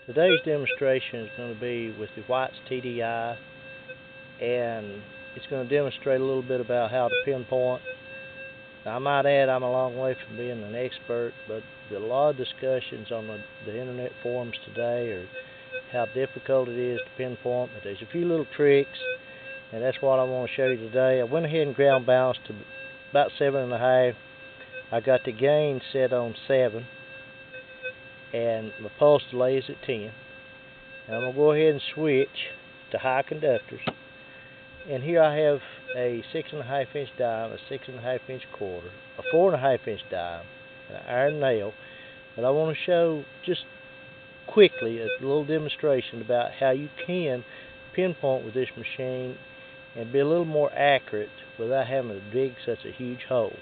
Today's demonstration is going to be with the Whites TDI, and it's going to demonstrate a little bit about how to pinpoint. Now, I might add I'm a long way from being an expert, but a lot of discussions on the internet forums today are how difficult it is to pinpoint, but there's a few little tricks, and that's what I want to show you today. I went ahead and ground balanced to about 7.5. I got the gain set on 7. And my pulse delay is at 10. And I'm going to go ahead and switch to high conductors. And here I have a 6.5 inch dime, a 6.5 inch quarter, a 4.5 inch dime, and an iron nail. But I want to show just quickly a little demonstration about how you can pinpoint with this machine and be a little more accurate without having to dig such a huge hole.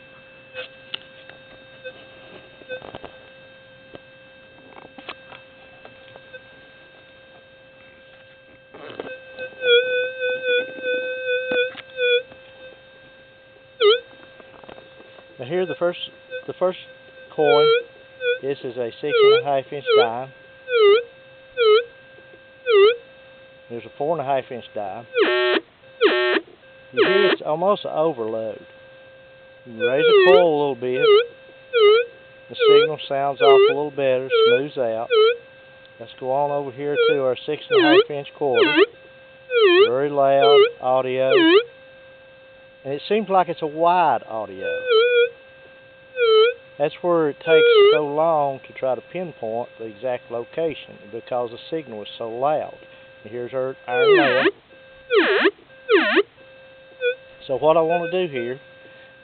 Now here's the first coin. This is a 6.5 inch dime. There's a 4.5 inch dime. You hear it's almost an overload. You raise the coil a little bit. The signal sounds off a little better, smooths out. Let's go on over here to our 6.5 inch quarter. Very loud audio. And it seems like it's a wide audio. That's where it takes so long to try to pinpoint the exact location, because the signal is so loud. And here's our iron nail. So what I want to do here,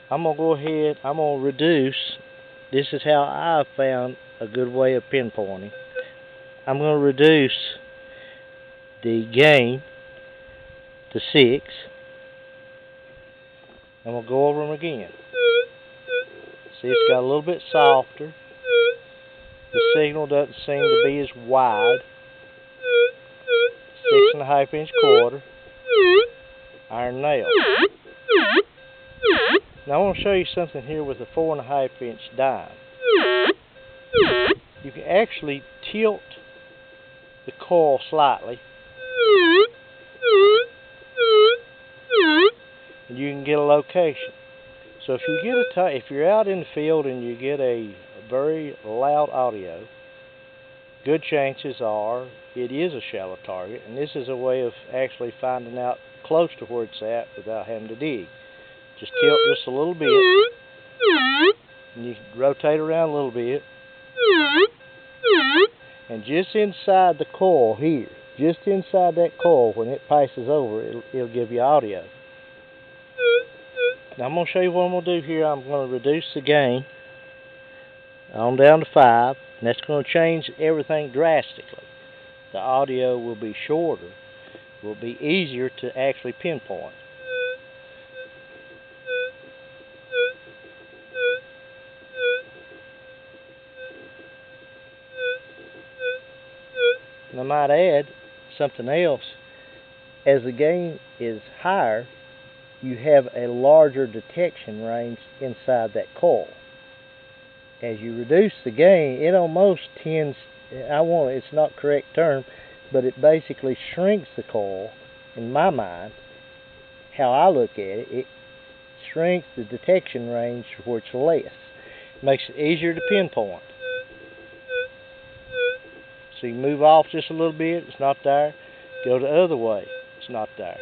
I'm going to go ahead, I'm going to reduce. This is how I found a good way of pinpointing. I'm going to reduce the gain to 6. I'm going to go over them again. See, it's got a little bit softer. The signal doesn't seem to be as wide. 6.5 inch quarter. Iron nail. Now I want to show you something here with a 4.5 inch dime. You can actually tilt the coil slightly, and you can get a location. So if you get if you're out in the field and you get a very loud audio, good chances are it is a shallow target, and this is a way of actually finding out close to where it's at without having to dig. Just tilt just a little bit, and you can rotate around a little bit, and just inside the coil here, just inside that coil, when it passes over, it'll give you audio. Now I'm going to show you what I'm going to do here. I'm going to reduce the gain on down to 5, and that's going to change everything drastically. The audio will be shorter, will be easier to actually pinpoint. And I might add something else. As the gain is higher, you have a larger detection range inside that coil. As you reduce the gain, it almost tends, it's not the correct term, but it basically shrinks the coil. In my mind, how I look at it, it shrinks the detection range to where it's less. It makes it easier to pinpoint. So you move off just a little bit, it's not there. Go the other way, it's not there.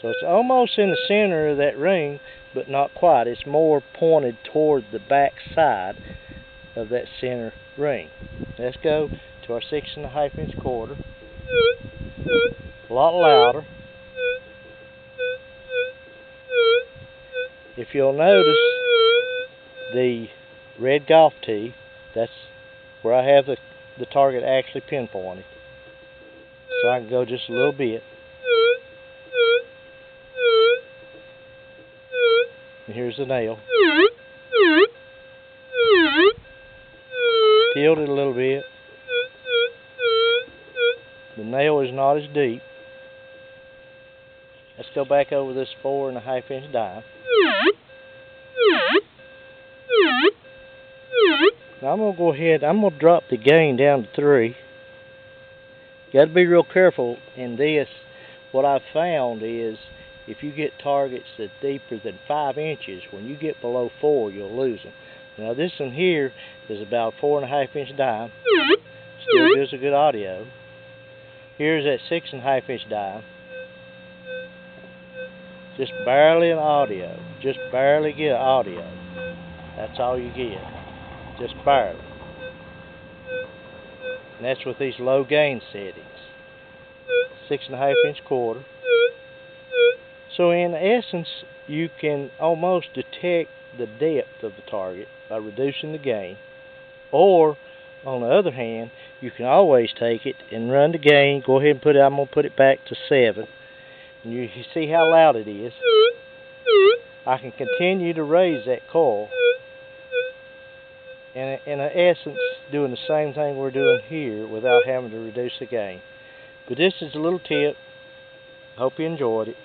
So it's almost in the center of that ring, but not quite. It's more pointed toward the back side of that center ring. Let's go to our 6.5 inch quarter. A lot louder. If you'll notice the red golf tee, that's where I have the target actually pinpointed. So I can go just a little bit. And here's the nail. Tilt it a little bit. The nail is not as deep. Let's go back over this 4.5 inch dime. Now I'm going to go ahead, I'm going to drop the gain down to 3. Got to be real careful in this. What I've found is if you get targets that's deeper than 5 inches, when you get below 4, you'll lose them. Now this one here is about 4.5 inch dime. Still gives a good audio. Here's that 6.5 inch dime. Just barely an audio. Just barely get audio. That's all you get. Just barely. And that's with these low gain settings. 6.5 inch quarter. So in essence, you can almost detect the depth of the target by reducing the gain. Or, on the other hand, you can always take it and run the gain. Go ahead and put it, I'm going to put it back to 7. And you see how loud it is. I can continue to raise that coil. And in essence, doing the same thing we're doing here without having to reduce the gain. But this is a little tip. Hope you enjoyed it.